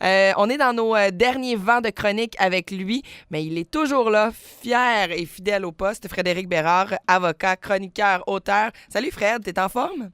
On est dans nos derniers vents de chronique avec lui, mais il est toujours là, fier et fidèle au poste. Frédéric Bérard, avocat, chroniqueur, auteur. Salut Fred, t'es en forme?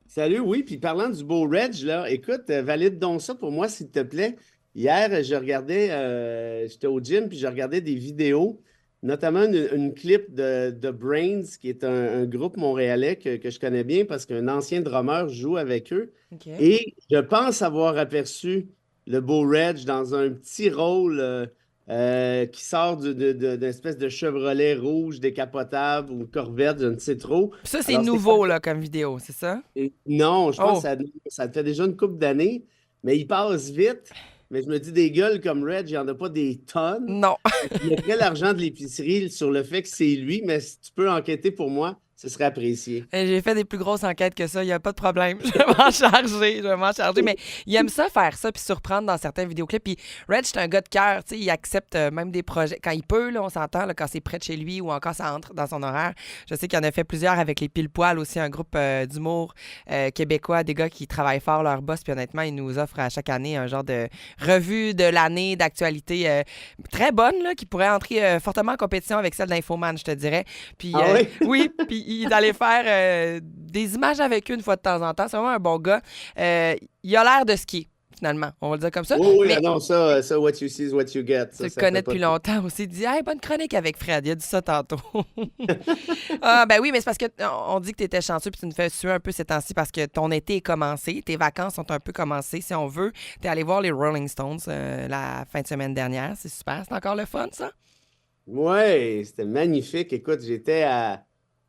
Salut, oui, puis parlant du beau Reg, là, écoute, valide donc ça pour moi, s'il te plaît. Hier, je regardais, j'étais au gym, puis je regardais des vidéos, notamment une clip de Brains, qui est un groupe montréalais que je connais bien parce qu'un ancien drummer joue avec eux. OK. Et je pense avoir aperçu le beau Reg dans un petit rôle qui sort d'une espèce de Chevrolet rouge décapotable ou Corvette, je ne sais trop. Puis ça, c'est Alors, c'est nouveau là, comme vidéo, c'est ça? non, je pense que Oh, ça fait déjà une couple d'années, mais il passe vite. Mais je me dis, des gueules comme Red, il n'y en a pas des tonnes. non. Je mettrais l'argent de l'épicerie sur le fait que c'est lui, mais si tu peux enquêter pour moi, ce serait apprécié. J'ai fait des plus grosses enquêtes que ça, il n'y a pas de problème. Je vais m'en charger, je vais m'en charger. Mais il aime ça faire ça puis surprendre dans certains vidéoclips. Puis Reg, c'est un gars de cœur, tu sais, il accepte même des projets. Quand il peut, là, on s'entend, là, quand c'est près de chez lui ou encore ça entre dans son horaire. Je sais qu'il en a fait plusieurs avec les Pile-Poil aussi, un groupe d'humour québécois, des gars qui travaillent fort leur boss. Puis honnêtement, il nous offre à chaque année un genre de revue de l'année d'actualité très bonne, là, qui pourrait entrer fortement en compétition avec celle d'Infoman, je te dirais. Puis Ah oui? oui, puis il est allé faire des images avec eux une fois de temps en temps. C'est vraiment un bon gars. Il a l'air de skier, finalement. On va le dire comme ça. Oui, oui, ah Mais non, ça, what you see is what you get. tu le Ça fait connais pas depuis de... longtemps aussi. Il dit, hey, bonne chronique avec Fred. Il a dit ça tantôt. Ah, ben oui, mais c'est parce que on dit que tu étais chanceux puis tu nous fais suer un peu ces temps-ci parce que ton été est commencé. Tes vacances sont un peu commencées, si on veut. Tu es allé voir les Rolling Stones la fin de semaine dernière. C'est super. C'est encore le fun, ça? Ouais, c'était magnifique. Écoute, j'étais à,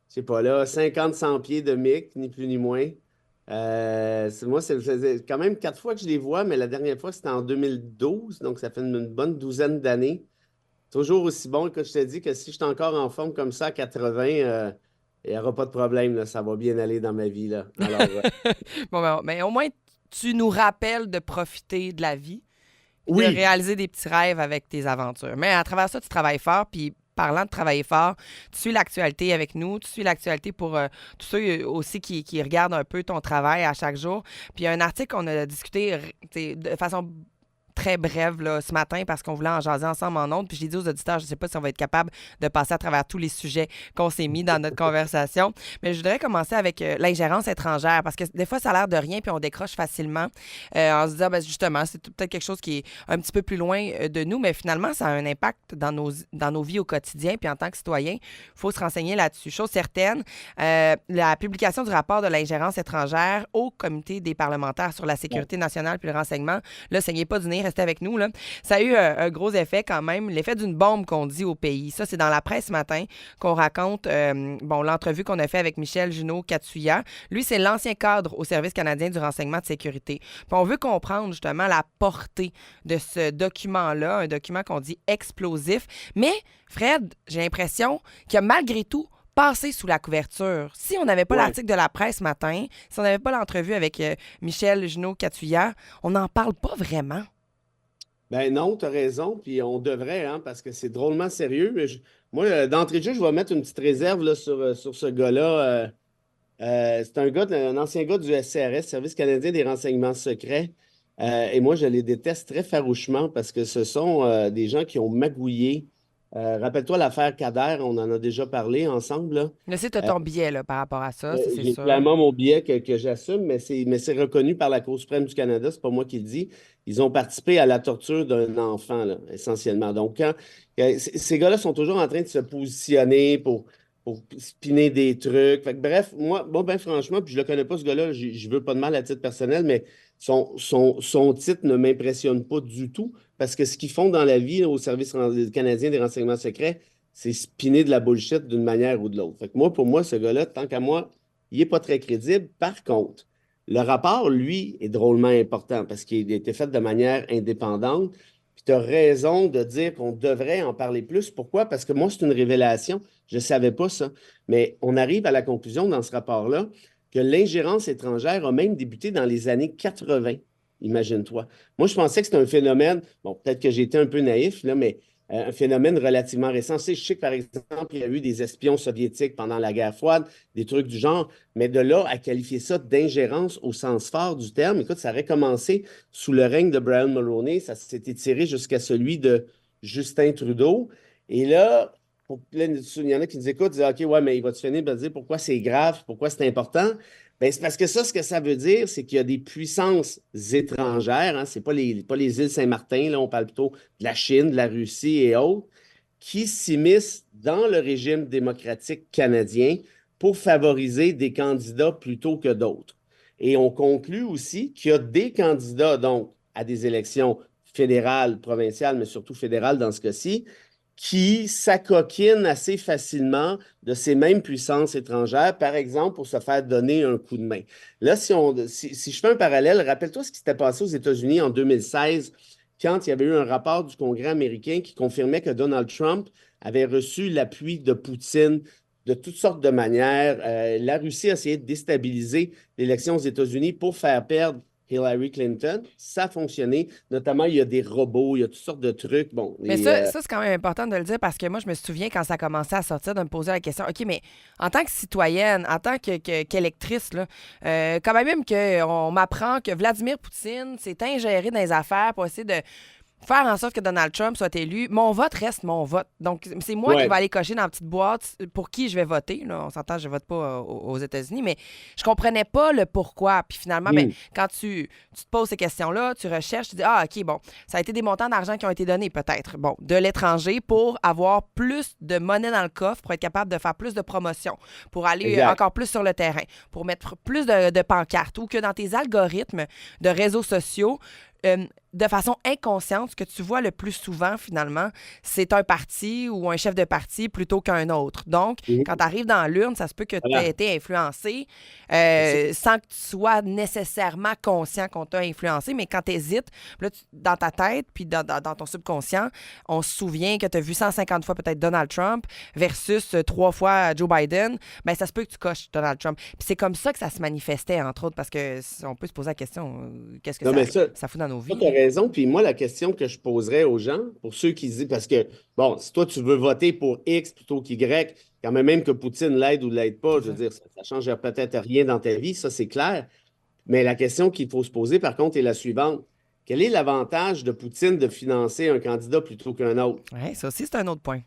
je sais pas là, 50-100 pieds de Mick, ni plus ni moins. Moi, c'est quand même 4 fois que je les vois, mais la dernière fois, c'était en 2012, donc ça fait une bonne douzaine d'années. Toujours aussi bon que je te dis que si je suis encore en forme comme ça à 80, il n'y aura pas de problème, là, ça va bien aller dans ma vie, là. Alors, Bon, ben, mais au moins, tu nous rappelles de profiter de la vie puis de oui, réaliser des petits rêves avec tes aventures. Mais à travers ça, tu travailles fort, puis parlant de travailler fort, tu suis l'actualité avec nous, tu suis l'actualité pour tous ceux aussi qui regardent un peu ton travail à chaque jour. Puis il y a un article qu'on a discuté de façon très brève là, ce matin parce qu'on voulait en jaser ensemble en ondes. Puis j'ai dit aux auditeurs, je ne sais pas si on va être capable de passer à travers tous les sujets qu'on s'est mis dans notre conversation. Mais je voudrais commencer avec l'ingérence étrangère parce que des fois, ça a l'air de rien puis on décroche facilement en se disant, ben, justement, c'est peut-être quelque chose qui est un petit peu plus loin de nous, mais finalement, ça a un impact dans nos vies au quotidien. Puis en tant que citoyen, il faut se renseigner là-dessus. Chose certaine, la publication du rapport de l'ingérence étrangère au Comité des parlementaires sur la sécurité nationale puis le renseignement, là, saignez pas du nez, restez avec nous. Là. Ça a eu un gros effet quand même, l'effet d'une bombe qu'on dit au pays. Ça, c'est dans la presse ce matin qu'on raconte bon, l'entrevue qu'on a fait avec Michel Junot-Katsuya. Lui, c'est l'ancien cadre au Service canadien du renseignement de sécurité. Puis on veut comprendre justement la portée de ce document-là, un document qu'on dit explosif. Mais, Fred, j'ai l'impression qu'il a malgré tout passé sous la couverture. Si on n'avait pas ouais. l'article de la presse ce matin, si on n'avait pas l'entrevue avec Michel Junot-Katsuya, on n'en parle pas vraiment. Ben non, tu as raison, puis on devrait, hein, parce que c'est drôlement sérieux. Mais moi, d'entrée de jeu, je vais mettre une petite réserve là, sur ce gars-là. C'est un ancien gars du SCRS, Service canadien des renseignements secrets. Et moi, je les déteste très farouchement parce que ce sont des gens qui ont magouillé. Rappelle-toi l'affaire Kader, on en a déjà parlé ensemble, là. Là, c'est ton biais là, par rapport à ça c'est J'ai sûr. clairement mon biais que j'assume, mais c'est reconnu par la Cour suprême du Canada, c'est pas moi qui le dis. Ils ont participé à la torture d'un enfant, là, essentiellement. Donc, ces gars-là sont toujours en train de se positionner pour spinner des trucs. Fait que, bref, moi, ben franchement, puis je le connais pas, ce gars-là, je veux pas de mal à titre personnel, mais son titre ne m'impressionne pas du tout, parce que ce qu'ils font dans la vie, là, au Service canadien des renseignements secrets, c'est spinner de la bullshit d'une manière ou de l'autre. Fait que moi, pour moi, ce gars-là, tant qu'à moi, il n'est pas très crédible. Par contre, le rapport, lui, est drôlement important parce qu'il a été fait de manière indépendante. Puis tu as raison de dire qu'on devrait en parler plus. Pourquoi? Parce que moi, c'est une révélation. Je ne savais pas ça. Mais on arrive à la conclusion dans ce rapport-là que l'ingérence étrangère a même débuté dans les années 80. Imagine-toi. Moi, je pensais que c'était un phénomène. Bon, peut-être que j'étais un peu naïf, là, mais un phénomène relativement récent. Je sais que, par exemple, il y a eu des espions soviétiques pendant la guerre froide, des trucs du genre, mais de là à qualifier ça d'ingérence au sens fort du terme, écoute, ça aurait commencé sous le règne de Brian Mulroney, ça s'est étiré jusqu'à celui de Justin Trudeau. Et là, il y en a qui nous écoutent, disent, OK, ouais, mais il va te finir par dire pourquoi c'est grave, pourquoi c'est important. Ben, c'est parce que ça, ce que ça veut dire, c'est qu'il y a des puissances étrangères, hein, c'est pas les îles Saint-Martin, là, on parle plutôt de la Chine, de la Russie et autres, qui s'immiscent dans le régime démocratique canadien pour favoriser des candidats plutôt que d'autres. Et on conclut aussi qu'il y a des candidats, donc, à des élections fédérales, provinciales, mais surtout fédérales dans ce cas-ci, qui s'acoquinent assez facilement de ces mêmes puissances étrangères, par exemple, pour se faire donner un coup de main. Là, si je fais un parallèle, rappelle-toi ce qui s'était passé aux États-Unis en 2016, quand il y avait eu un rapport du Congrès américain qui confirmait que Donald Trump avait reçu l'appui de Poutine de toutes sortes de manières. La Russie a essayé de déstabiliser l'élection aux États-Unis pour faire perdre Hillary Clinton. Ça a fonctionné. Notamment, il y a des robots, il y a toutes sortes de trucs. Bon, Mais ça c'est quand même important de le dire parce que moi, je me souviens quand ça a commencé à sortir de me poser la question, OK, mais en tant que citoyenne, en tant qu'électrice, là, quand même qu'on m'apprend que Vladimir Poutine s'est ingéré dans les affaires pour essayer de faire en sorte que Donald Trump soit élu, mon vote reste mon vote. Donc, c'est moi qui ouais, vais aller cocher dans la petite boîte pour qui je vais voter. Là, on s'entend, je vote pas aux États-Unis, mais je comprenais pas le pourquoi. Puis finalement, ben, hmm, quand tu te poses ces questions-là, tu recherches, tu dis, ah, OK, bon, ça a été des montants d'argent qui ont été donnés, peut-être, bon, de l'étranger pour avoir plus de monnaie dans le coffre, pour être capable de faire plus de promotion, pour aller exact. encore plus sur le terrain, pour mettre plus de pancartes ou que dans tes algorithmes de réseaux sociaux, de façon inconsciente, ce que tu vois le plus souvent, finalement, c'est un parti ou un chef de parti plutôt qu'un autre. Donc, quand Mhm. tu arrives dans l'urne, ça se peut que tu aies Voilà. été influencé C'est ça. sans que tu sois nécessairement conscient qu'on t'a influencé, mais quand tu hésites, là, dans ta tête, puis dans ton subconscient, on se souvient que tu as vu 150 fois peut-être Donald Trump versus 3 fois Joe Biden, bien, ça se peut que tu coches Donald Trump. Puis c'est comme ça que ça se manifestait, entre autres, parce que on peut se poser la question, qu'est-ce que Non, mais ça fout dans nos ça, vies, tu as là? raison. Puis moi, la question que je poserais aux gens, pour ceux qui disent, parce que, bon, si toi, tu veux voter pour X plutôt qu'Y, quand même que Poutine l'aide ou ne l'aide pas, C'est je veux ça. dire, ça ne change peut-être rien dans ta vie, ça, c'est clair. Mais la question qu'il faut se poser, par contre, est la suivante. Quel est l'avantage de Poutine de financer un candidat plutôt qu'un autre? Ouais, ça aussi, c'est un autre point.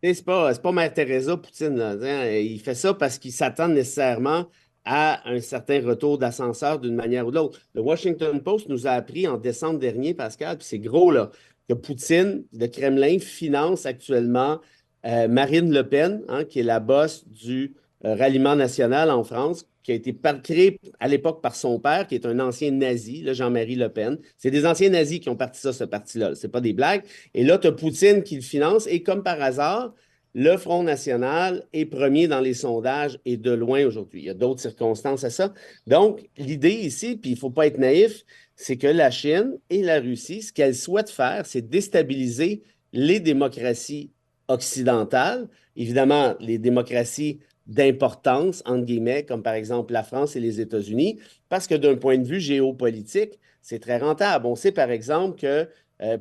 Tu sais, c'est pas Mère Teresa, Poutine, là. Hein. Il fait ça parce qu'il s'attend nécessairement à un certain retour d'ascenseur d'une manière ou de l'autre. Le Washington Post nous a appris en décembre dernier, Pascal, puis c'est gros, là, que Poutine, le Kremlin, finance actuellement Marine Le Pen, hein, qui est la boss du ralliement national en France, qui a été créé à l'époque par son père, qui est un ancien nazi, là, Jean-Marie Le Pen. C'est des anciens nazis qui ont parti ça, ce parti-là. C'est pas des blagues. Et là, tu as Poutine qui le finance. Et comme par hasard, le Front national est premier dans les sondages et de loin aujourd'hui. Il y a d'autres circonstances à ça. Donc, l'idée ici, puis il ne faut pas être naïf, c'est que la Chine et la Russie, ce qu'elles souhaitent faire, c'est déstabiliser les démocraties occidentales, évidemment les démocraties d'importance, entre guillemets, comme par exemple la France et les États-Unis, parce que d'un point de vue géopolitique, c'est très rentable. On sait par exemple que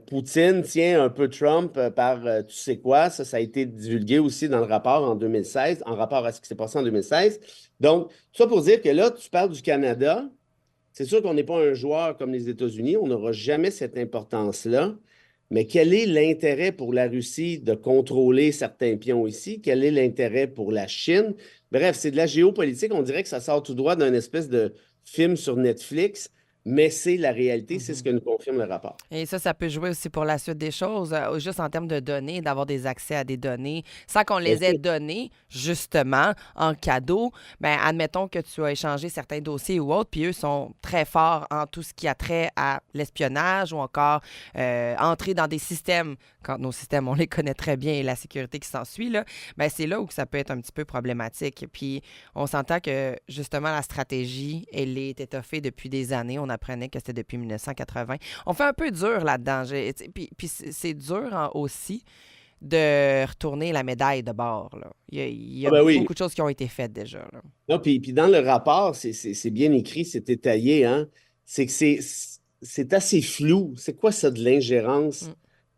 Poutine tient un peu Trump par tu sais quoi. Ça a été divulgué aussi dans le rapport en 2016, en rapport à ce qui s'est passé en 2016. Donc, tout ça pour dire que là, tu parles du Canada. C'est sûr qu'on n'est pas un joueur comme les États-Unis. On n'aura jamais cette importance-là. Mais quel est l'intérêt pour la Russie de contrôler certains pions ici? Quel est l'intérêt pour la Chine? Bref, c'est de la géopolitique. On dirait que ça sort tout droit d'un espèce de film sur Netflix, mais c'est la réalité. C'est ce Mhm. que nous confirme le rapport. Et ça peut jouer aussi pour la suite des choses, juste en termes de données, d'avoir des accès à des données, sans qu'on Bien les ait sûr. données, justement, en cadeau. Ben, admettons que tu as échangé certains dossiers ou autres, puis eux sont très forts en tout ce qui a trait à l'espionnage ou encore entrer dans des systèmes, quand nos systèmes, on les connaît très bien et la sécurité qui s'ensuit, là, ben, c'est là où ça peut être un petit peu problématique. Puis on s'entend que, justement, la stratégie, elle est étoffée depuis des années. On apprenait que c'était depuis 1980. On fait un peu dur là-dedans. Puis c'est dur aussi de retourner la médaille de bord. Là. Il y a Ah ben oui. beaucoup de choses qui ont été faites déjà. Là. Non, puis dans le rapport, c'est bien écrit, c'est détaillé, hein? C'est que c'est assez flou. C'est quoi ça de l'ingérence Mm.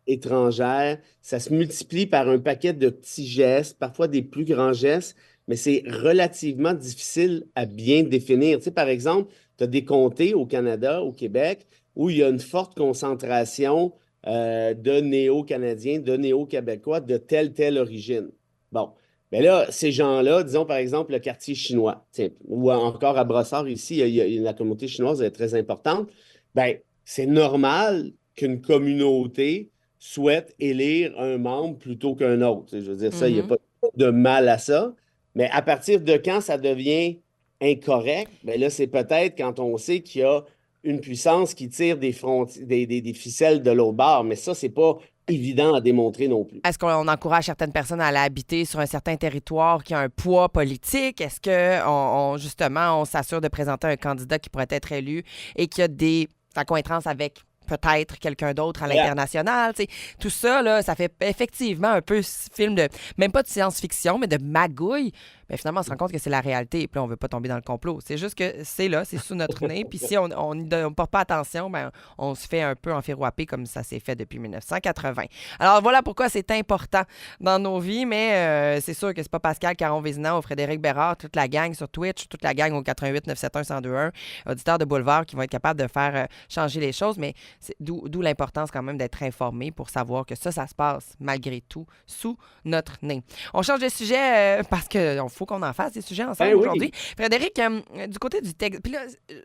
étrangère. Ça se multiplie par un paquet de petits gestes, parfois des plus grands gestes, mais c'est relativement difficile à bien définir. Tu sais, par exemple, tu as des comtés au Canada, au Québec, où il y a une forte concentration de néo-Canadiens, de néo-Québécois de telle origine. Bon. Mais là, ces gens-là, disons par exemple le quartier chinois, tiens, ou encore à Brossard, ici, la communauté chinoise est très importante. Ben, c'est normal qu'une communauté souhaite élire un membre plutôt qu'un autre. Je veux dire, ça, il n'y a Mhm. pas de mal à ça. Mais à partir de quand ça devient incorrect, ben là, c'est peut-être quand on sait qu'il y a une puissance qui tire des ficelles de l'autre bord. Mais ça, c'est pas évident à démontrer non plus. Est-ce qu'on encourage certaines personnes à aller habiter sur un certain territoire qui a un poids politique? Est-ce que justement, on s'assure de présenter un candidat qui pourrait être élu et qui a des accointrances avec peut-être quelqu'un d'autre à Yeah. l'international? Tu sais, tout ça, là, ça fait effectivement un peu film de, même pas de science-fiction, mais de magouille. Ben, finalement, on se rend compte que c'est la réalité. Puis là, on veut pas tomber dans le complot. C'est juste que c'est là, c'est sous notre nez. Puis si on ne porte pas attention, ben, on se fait un peu enfirouapper comme ça s'est fait depuis 1980. Alors voilà pourquoi c'est important dans nos vies, mais c'est sûr que c'est pas Pascal Caron-Vézina ou Frédéric Bérard, toute la gang sur Twitch, toute la gang au 88 971 1021, auditeurs de Boulevard qui vont être capables de faire changer les choses, mais c'est d'où l'importance quand même d'être informé pour savoir que ça se passe malgré tout sous notre nez. On change de sujet parce qu'il faut qu'on en fasse des sujets ensemble Ben aujourd'hui. oui. Frédéric, du côté du texte, puis là,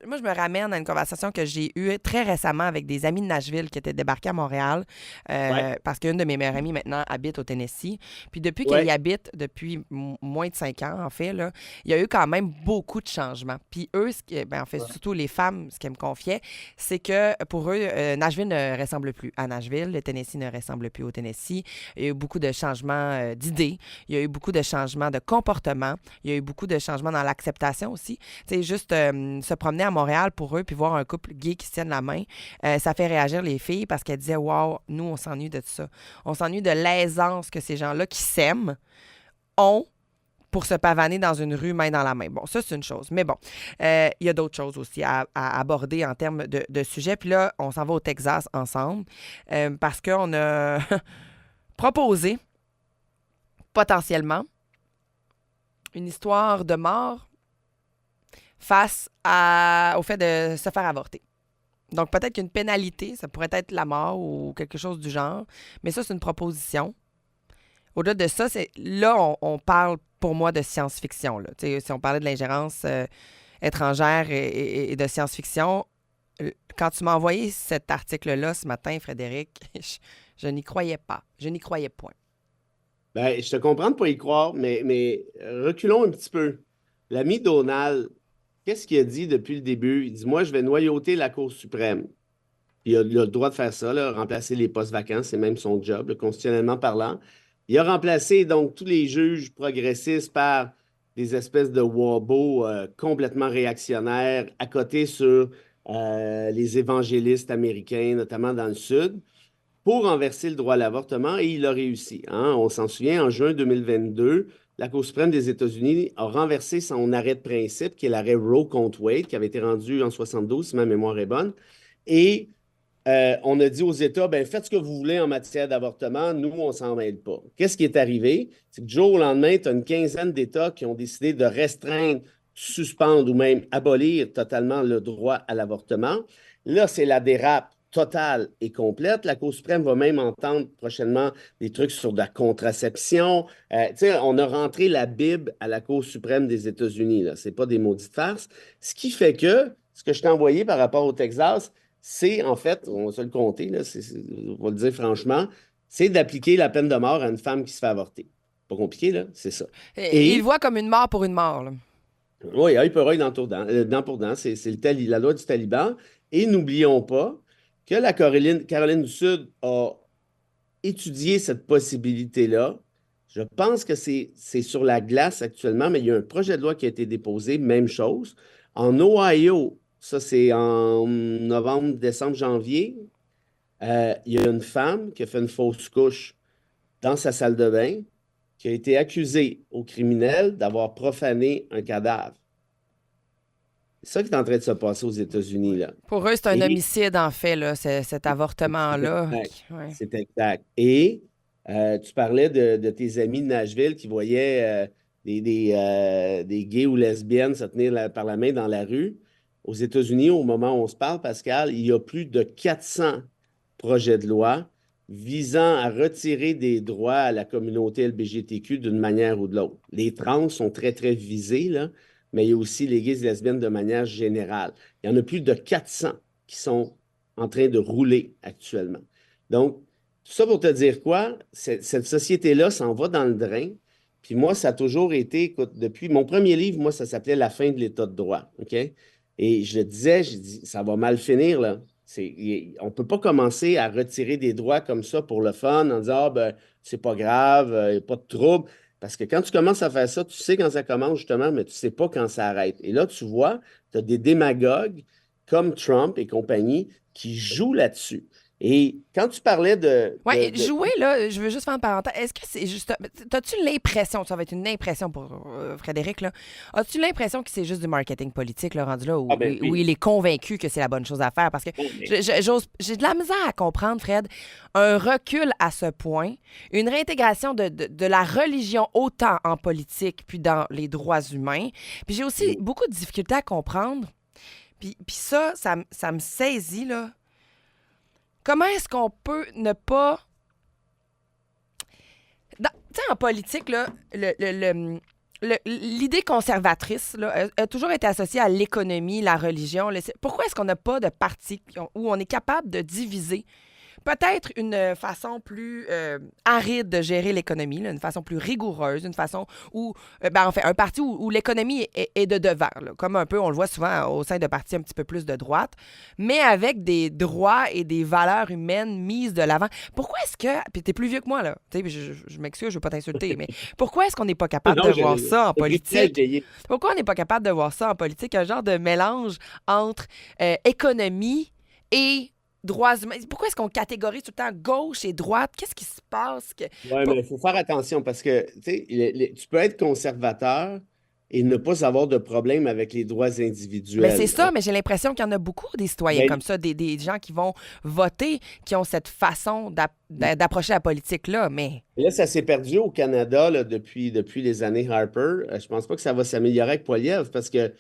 moi je me ramène à une conversation que j'ai eue très récemment avec des amis de Nashville qui étaient débarqués à Montréal Ouais. parce qu'une de mes meilleures amies maintenant habite au Tennessee. Puis depuis qu'elle y Ouais. habite, depuis moins de 5 ans en fait, là, il y a eu quand même beaucoup de changements. Puis eux, ben, en fait, surtout les femmes, ce qu'elles me confiaient, c'est que pour eux, Nashville ne ressemble plus à Nashville, le Tennessee ne ressemble plus au Tennessee. Il y a eu beaucoup de changements d'idées, il y a eu beaucoup de changements de comportement, il y a eu beaucoup de changements dans l'acceptation aussi. Tu sais, juste se promener à Montréal pour eux puis voir un couple gay qui se tiennent la main, ça fait réagir les filles parce qu'elles disaient waouh, nous on s'ennuie de ça. On s'ennuie de l'aisance que ces gens-là qui s'aiment ont pour se pavaner dans une rue main dans la main. Bon, ça, c'est une chose. Mais bon, il y a d'autres choses aussi à aborder en termes de sujets. Puis là, on s'en va au Texas ensemble parce qu'on a proposé potentiellement une histoire de mort face au fait de se faire avorter. Donc, peut-être qu'une pénalité, ça pourrait être la mort ou quelque chose du genre. Mais ça, c'est une proposition. Au-delà de ça, là, on parle pour moi de science-fiction. Là. Si on parlait de l'ingérence étrangère et de science-fiction, quand tu m'as envoyé cet article-là ce matin, Frédéric, je n'y croyais pas. Je n'y croyais point. Ben, je te comprends de pas y croire, mais reculons un petit peu. L'ami Donald, qu'est-ce qu'il a dit depuis le début? Il dit, moi, je vais noyauter la Cour suprême. Il a le droit de faire ça, là, remplacer les postes vacants, c'est même son job, là, constitutionnellement parlant. Il a remplacé donc tous les juges progressistes par des espèces de wabos complètement réactionnaires à côté sur les évangélistes américains, notamment dans le Sud, pour renverser le droit à l'avortement, et il a réussi. Hein. On s'en souvient, en juin 2022, la Cour suprême des États-Unis a renversé son arrêt de principe, qui est l'arrêt Roe contre Wade, qui avait été rendu en 72, si ma mémoire est bonne. Et on a dit aux États, ben, faites ce que vous voulez en matière d'avortement, nous, on ne s'en mêle pas. Qu'est-ce qui est arrivé? C'est que du jour au lendemain, tu as une quinzaine d'États qui ont décidé de restreindre, suspendre ou même abolir totalement le droit à l'avortement. Là, c'est la dérape totale et complète. La Cour suprême va même entendre prochainement des trucs sur la contraception. On a rentré la Bible à la Cour suprême des États-Unis. Ce n'est pas des maudites farces. Ce qui fait que, ce que je t'ai envoyé par rapport au Texas, c'est en fait, on va se le compter, là, on va le dire franchement, c'est d'appliquer la peine de mort à une femme qui se fait avorter. Pas compliqué, là, c'est ça. Il le Et, voit comme une mort pour une mort. Là. oui, œil pour œil, dent pour dent, c'est la loi du taliban. Et n'oublions pas que la Caroline du Sud a étudié cette possibilité-là. Je pense que c'est sur la glace actuellement, mais il y a un projet de loi qui a été déposé, même chose. En Ohio, ça c'est en novembre, décembre, janvier, il y a une femme qui a fait une fausse couche dans sa salle de bain, qui a été accusée au criminel d'avoir profané un cadavre. ça qui est en train de se passer aux États-Unis, là. Pour eux, c'est un Et homicide, en fait, là, cet c'est avortement-là. exact. Ouais. C'est exact. Et tu parlais de tes amis de Nashville qui voyaient des gays ou lesbiennes se tenir par la main dans la rue. Aux États-Unis, au moment où on se parle, Pascal, il y a plus de 400 projets de loi visant à retirer des droits à la communauté LGBTQ d'une manière ou de l'autre. Les trans sont très, très visés, là, mais il y a aussi les gays et lesbiennes de manière générale. Il y en a plus de 400 qui sont en train de rouler actuellement. Donc, tout ça pour te dire quoi? Cette société-là s'en va dans le drain. Puis moi, ça a toujours été, écoute, depuis mon premier livre, moi, ça s'appelait La fin de l'État de droit. OK? Et je le disais, j'ai dit, ça va mal finir, là. On ne peut pas commencer à retirer des droits comme ça pour le fun en disant, ah, ben, c'est pas grave, il n'y a pas de trouble. Parce que quand tu commences à faire ça, tu sais quand ça commence, justement, mais tu ne sais pas quand ça arrête. Et là, tu vois, tu as des démagogues comme Trump et compagnie qui jouent là-dessus. Et quand tu parlais Ouais, jouer, là, je veux juste faire une parenthèse. Est-ce que c'est juste. T'as-tu l'impression, ça va être une impression pour Frédéric, là, as-tu l'impression que c'est juste du marketing politique, là, rendu là, ah où, ben où il oui. est convaincu que c'est la bonne chose à faire? Parce que Oh, mais j'ai de la misère à comprendre, Fred, un recul à ce point, une réintégration de la religion autant en politique puis dans les droits humains. Puis j'ai aussi beaucoup de difficultés à comprendre. Puis ça me saisit, là. Comment est-ce qu'on peut ne pas. Tu sais, en politique, là, l'idée conservatrice là, a toujours été associée à l'économie, la religion. Pourquoi est-ce qu'on n'a pas de parti où on est capable de diviser peut-être une façon plus aride de gérer l'économie, là, une façon plus rigoureuse, une façon où, en fait, un parti où l'économie est de devant, là, comme un peu, on le voit souvent au sein de partis un petit peu plus de droite, mais avec des droits et des valeurs humaines mises de l'avant. Pourquoi est-ce que, puis t'es plus vieux que moi, là, tu sais, je m'excuse, je veux pas t'insulter, mais pourquoi est-ce qu'on n'est pas capable non, de voir ça en j'ai pris très politique? vieilli. Pourquoi on n'est pas capable de voir ça en politique, un genre de mélange entre économie et droits humains. Pourquoi est-ce qu'on catégorise tout le temps gauche et droite? Qu'est-ce qui se passe? Oui, mais il faut faire attention parce que tu sais, tu peux être conservateur et ne pas avoir de problème avec les droits Mais c'est individuels, hein. ça, mais j'ai l'impression qu'il y en a beaucoup des citoyens Ben, comme ça, des gens qui vont voter, qui ont cette façon d'approcher la politique-là, mais... là, ça s'est perdu au Canada là, depuis les années Harper. Je pense pas que ça va s'améliorer avec Poilievre parce que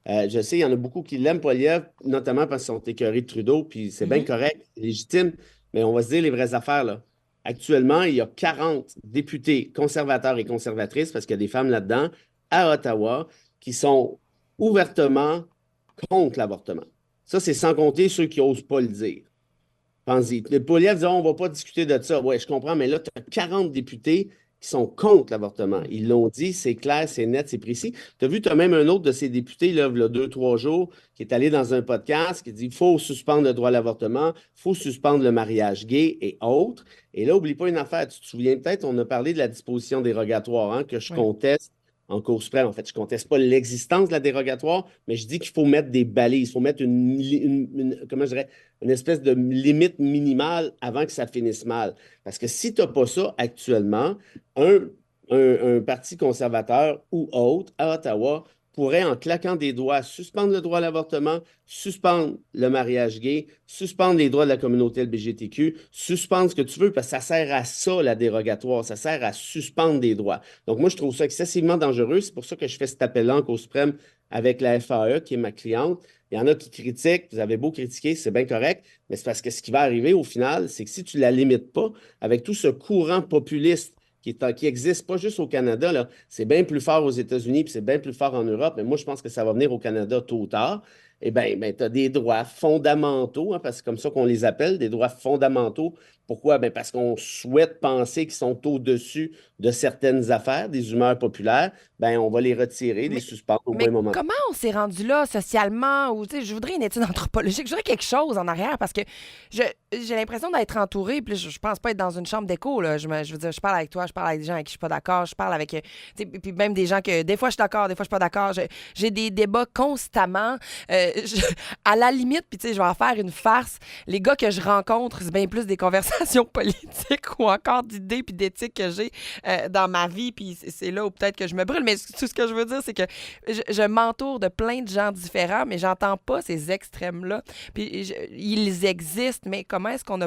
je sais, il y en a beaucoup qui l'aiment, Poilievre, notamment parce qu'ils sont écœurés de Trudeau, puis c'est bien Mhm. correct, légitime, mais on va se dire les vraies affaires, là. Actuellement, il y a 40 députés conservateurs et conservatrices, parce qu'il y a des femmes là-dedans, à Ottawa, qui sont ouvertement contre l'avortement. Ça, c'est sans compter ceux qui n'osent pas le dire. Pense-y. Le Poilievre dit, on ne va pas discuter de ça. Oui, je comprends, mais là, tu as 40 députés qui sont contre l'avortement. Ils l'ont dit, c'est clair, c'est net, c'est précis. Tu as vu, tu as même un autre de ces députés, là, il y a 2, 3 jours, qui est allé dans un podcast qui dit il faut suspendre le droit à l'avortement, il faut suspendre le mariage gay et autres. Et là, oublie pas une affaire. Tu te souviens peut-être, on a parlé de la disposition dérogatoire, hein, que je Oui. conteste en Cour suprême. En fait, je ne conteste pas l'existence de la dérogatoire, mais je dis qu'il faut mettre des balises, il faut mettre comment je dirais, une espèce de limite minimale avant que ça finisse mal. Parce que si tu n'as pas ça actuellement, un, un parti conservateur ou autre à Ottawa pourrait, en claquant des doigts, suspendre le droit à l'avortement, suspendre le mariage gay, suspendre les droits de la communauté LGBTQ, suspendre ce que tu veux, parce que ça sert à ça, la dérogatoire. Ça sert à suspendre des droits. Donc, moi, je trouve ça excessivement dangereux. C'est pour ça que je fais cet appel-là en Cour suprême avec la FAE, qui est ma cliente. Il y en a qui critiquent, vous avez beau critiquer, c'est bien correct, mais c'est parce que ce qui va arriver au final, c'est que si tu ne la limites pas, avec tout ce courant populiste qui existe pas juste au Canada, là, c'est bien plus fort aux États-Unis, puis c'est bien plus fort en Europe, mais moi, je pense que ça va venir au Canada tôt ou tard. Eh bien, tu as des droits fondamentaux, hein, parce que c'est comme ça qu'on les appelle, des droits fondamentaux. Pourquoi? Ben, parce qu'on souhaite penser qu'ils sont au-dessus de certaines affaires, des humeurs populaires. Ben, on va les retirer, les Mais, suspendre au mais moins moment. comment on s'est rendu là socialement? Ou, tu sais, je voudrais une étude anthropologique, je voudrais quelque chose en arrière parce que je, j'ai l'impression d'être entourée, puis je pense pas être dans une chambre d'écho. Là. Je veux dire, je parle avec toi, je parle avec des gens avec qui je suis pas d'accord, je parle avec, tu sais, puis même des gens que des fois je suis d'accord, des fois je suis pas d'accord. J'ai des débats constamment. à la limite, puis tu sais, je vais en faire une farce. Les gars que je rencontre, c'est bien plus des conversations politiques ou encore d'idées puis d'éthique que j'ai dans ma vie, puis c'est là où peut-être que je me brûle. Mais tout ce que je veux dire, c'est que je m'entoure de plein de gens différents, mais j'entends pas ces extrêmes-là. Puis ils existent, mais comment est-ce qu'on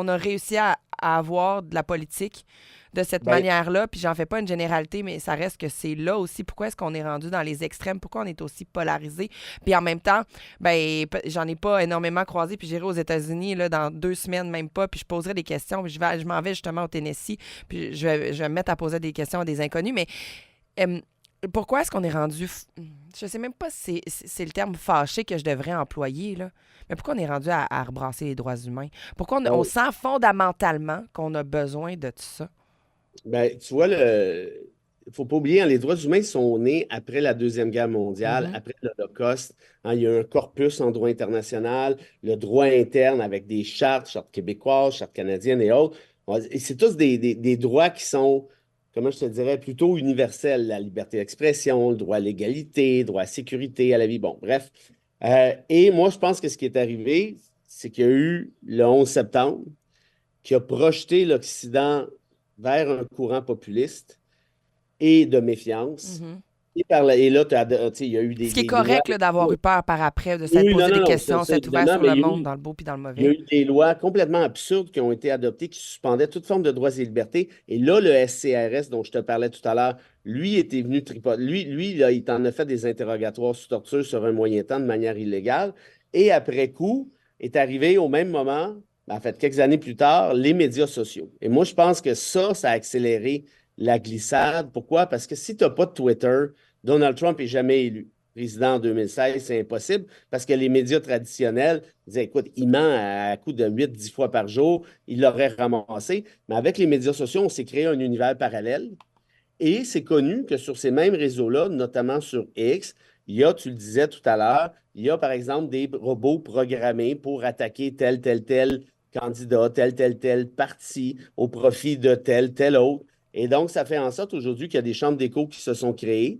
a réussi à avoir de la politique de cette Ben, manière-là, puis j'en fais pas une généralité, mais ça reste que c'est là aussi. Pourquoi est-ce qu'on est rendu dans les extrêmes? Pourquoi on est aussi polarisé? Puis en même temps, j'en ai pas énormément croisé, puis j'irai aux États-Unis là, dans 2 semaines, même pas, puis je poserai des questions, puis je m'en vais justement au Tennessee, puis je vais me mettre à poser des questions à des inconnus, mais euh, pourquoi est-ce qu'on est rendu... Je sais même pas si c'est le terme fâché que je devrais employer, là. Mais pourquoi on est rendu à rebrasser les droits humains? Pourquoi on bon, sent fondamentalement qu'on a besoin de tout ça? tu vois, il ne faut pas oublier, hein, les droits humains sont nés après la Deuxième Guerre mondiale, Mhm. après l'Holocauste. Hein, il y a un corpus en droit international, le droit interne avec des chartes, chartes québécoises, chartes canadiennes et autres. Et c'est tous des droits qui sont, comment je te dirais, plutôt universels. La liberté d'expression, le droit à l'égalité, le droit à la sécurité, à la vie. Bon, bref. Et moi, je pense que ce qui est arrivé, c'est qu'il y a eu le 11 septembre qui a projeté l'Occident vers un courant populiste et de méfiance. Mhm. Et là, tu sais, il y a eu Ce qui est des lois. correct là, d'avoir eu peur par après, de s'être Oui, non, posé non, des non, ça, questions, ça, s'être ouvert évidemment, sur mais le monde, dans le beau puis dans le il y a mauvais. eu des lois complètement absurdes qui ont été adoptées qui suspendaient toute forme de droits et libertés. Et là, le SCRS dont je te parlais tout à l'heure, lui était venu tripoter. Lui là, il t'en a fait des interrogatoires sous torture sur un moyen temps de manière illégale. Et après coup, est arrivé au même moment, en fait, quelques années plus tard, les médias sociaux. Et moi, je pense que ça a accéléré la glissade. Pourquoi? Parce que si tu n'as pas de Twitter, Donald Trump n'est jamais élu président en 2016, c'est impossible parce que les médias traditionnels disaient, écoute, il ment à coup de 8-10 fois par jour, il l'aurait ramassé. Mais avec les médias sociaux, on s'est créé un univers parallèle et c'est connu que sur ces mêmes réseaux-là, notamment sur X, il y a, tu le disais tout à l'heure, il y a par exemple des robots programmés pour attaquer tel candidat, tel parti au profit de tel autre. Et donc, ça fait en sorte aujourd'hui qu'il y a des chambres d'écho qui se sont créées.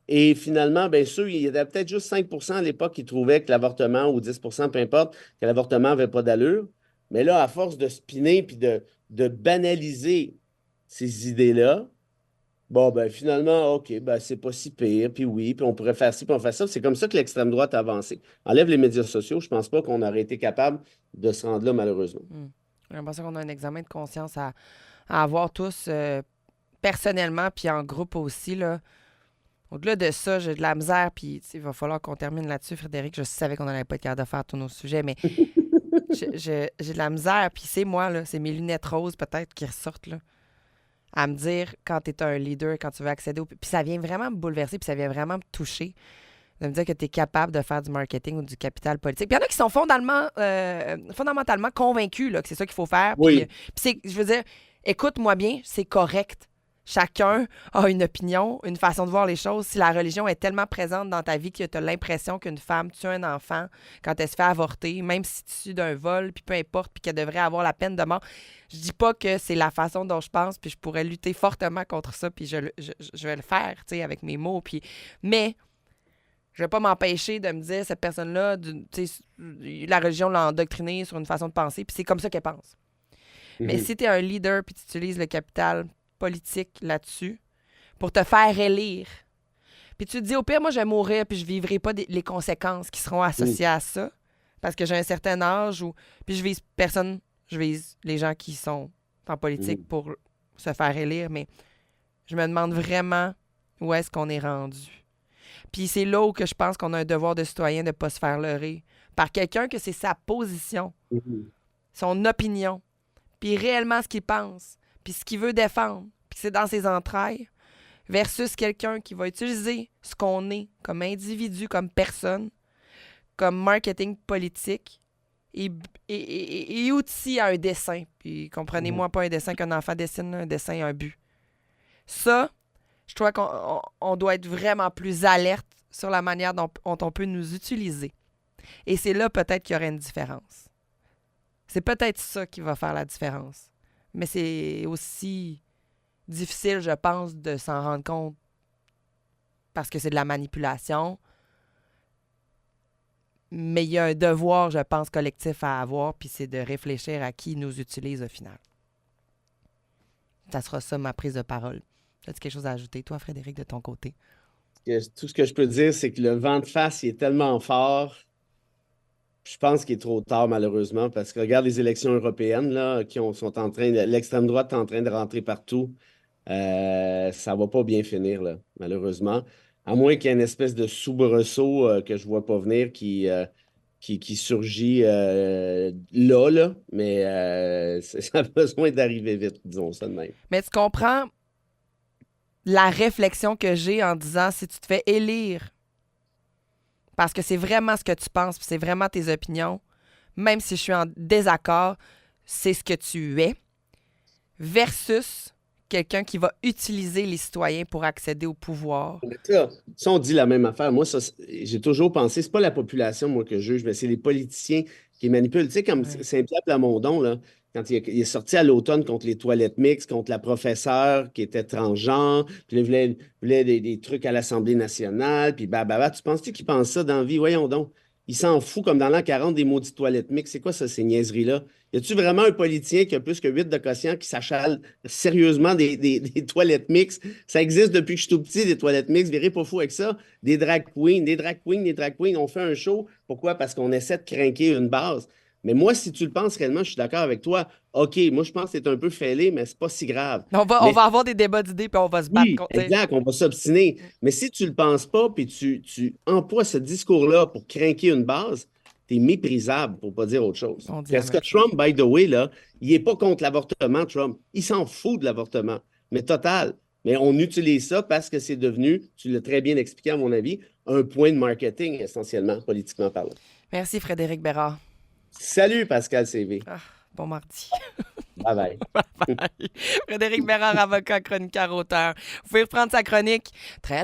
Et finalement, bien sûr, il y avait peut-être juste 5 à l'époque qui trouvaient que l'avortement, ou 10 peu importe, que l'avortement n'avait pas d'allure. Mais là, à force de spinner puis de banaliser ces idées-là, bon, ben finalement, OK, ben c'est pas si pire, puis oui, puis on pourrait faire ci, puis on fait ça. C'est comme ça que l'extrême droite a avancé. Enlève les médias sociaux, je pense pas qu'on aurait été capable de se rendre là, malheureusement. Hmm. J'ai l'impression qu'on a un examen de conscience à avoir tous personnellement, puis en groupe aussi, là. Au-delà de ça, j'ai de la misère, puis tu sais, il va falloir qu'on termine là-dessus, Frédéric. Je savais qu'on n'allait pas être capable de faire tous nos sujets, mais j'ai de la misère, puis c'est moi, là, c'est mes lunettes roses peut-être qui ressortent, là, à me dire quand tu es un leader, quand tu veux accéder au... Puis ça vient vraiment me bouleverser, puis ça vient vraiment me toucher, de me dire que tu es capable de faire du marketing ou du capital politique. Puis il y en a qui sont fondamentalement convaincus là, que c'est ça qu'il faut faire, Oui. puis je veux dire, écoute-moi bien, c'est correct. Chacun a une opinion, une façon de voir les choses. Si la religion est tellement présente dans ta vie que tu as l'impression qu'une femme tue un enfant quand elle se fait avorter, même si tu d'un vol, puis peu importe, puis qu'elle devrait avoir la peine de mort, je dis pas que c'est la façon dont je pense, puis je pourrais lutter fortement contre ça, puis je vais le faire, tu sais, avec mes mots, puis... Mais je vais pas m'empêcher de me dire, cette personne-là, tu sais, la religion l'a endoctrinée sur une façon de penser, puis c'est comme ça qu'elle pense. Mais Mhm. si tu es un leader puis tu utilises le capital politique là-dessus pour te faire élire, puis tu te dis, au pire, moi, je vais mourir puis je vivrai pas les conséquences qui seront Mhm. associées à ça parce que j'ai un certain âge ou puis je vise personne, je vise les gens qui sont en politique Mhm. pour se faire élire, mais je me demande vraiment où est-ce qu'on est rendu. Puis c'est là où que je pense qu'on a un devoir de citoyen de ne pas se faire leurrer par quelqu'un que c'est sa position, Mhm. son opinion, puis réellement ce qu'il pense, puis ce qu'il veut défendre, puis c'est dans ses entrailles, versus quelqu'un qui va utiliser ce qu'on est comme individu, comme personne, comme marketing politique et, et outil à un dessin. Puis comprenez-moi pas un dessin qu'un enfant dessine, un dessin a un but. Ça, je crois qu'on doit être vraiment plus alerte sur la manière dont on peut nous utiliser. Et c'est là peut-être qu'il y aurait une différence. C'est peut-être ça qui va faire la différence. Mais c'est aussi difficile, je pense, de s'en rendre compte parce que c'est de la manipulation. Mais il y a un devoir, je pense, collectif à avoir, puis c'est de réfléchir à qui nous utilise au final. Ça sera ça, ma prise de parole. As-tu quelque chose à ajouter, toi, Frédéric, de ton côté? Tout ce que je peux dire, c'est que le vent de face, il est tellement fort. Je pense qu'il est trop tard, malheureusement, parce que regarde les élections européennes, là, sont en train l'extrême droite est en train de rentrer partout. Ça va pas bien finir, là, malheureusement. À moins qu'il y ait une espèce de soubresaut que je vois pas venir qui surgit là. Mais ça a besoin d'arriver vite, disons ça de même. Mais tu comprends la réflexion que j'ai en disant si tu te fais élire, parce que c'est vraiment ce que tu penses, puis c'est vraiment tes opinions, même si je suis en désaccord, c'est ce que tu es, versus quelqu'un qui va utiliser les citoyens pour accéder au pouvoir. Ça, on dit la même affaire. Moi, ça, j'ai toujours pensé, c'est pas la population, moi, que je juge, mais c'est les politiciens qui manipulent. Tu sais, comme Ouais. Saint-Pierre Plamondon, là, quand il est sorti à l'automne contre les toilettes mixtes, contre la professeure qui était transgenre, puis il voulait des trucs à l'Assemblée nationale, puis tu penses-tu qu'il pense ça dans la vie? Voyons donc. Il s'en fout comme dans l'an 40 des maudites toilettes mixtes. C'est quoi ça, ces niaiseries-là? Y a-tu vraiment un politicien qui a plus que 8 de quotient qui s'achale sérieusement des toilettes mixtes? Ça existe depuis que je suis tout petit, des toilettes mixtes. Virez pas fou avec ça. Des drag queens, On fait un show. Pourquoi? Parce qu'on essaie de craquer une base. Mais moi, si tu le penses réellement, je suis d'accord avec toi. OK, moi, je pense que c'est un peu fêlé, mais c'est pas si grave. On Mais va avoir des débats d'idées, puis on va se battre oui, contre. exact, on va s'obstiner. Mais si tu le penses pas, puis tu emploies ce discours-là pour craquer une base, t'es méprisable, pour pas dire autre chose. On dit la Parce que même chose. Trump, by the way, là, il est pas contre l'avortement, Trump. Il s'en fout de l'avortement, mais total. Mais on utilise ça parce que c'est devenu, tu l'as très bien expliqué à mon avis, un point de marketing essentiellement, politiquement parlant. Merci, Frédéric Bérard. Salut Pascal CV. Ah, bon mardi. Bye bye. Bye. Frédéric Bérard, avocat, chroniqueur, auteur. Vous pouvez reprendre sa chronique très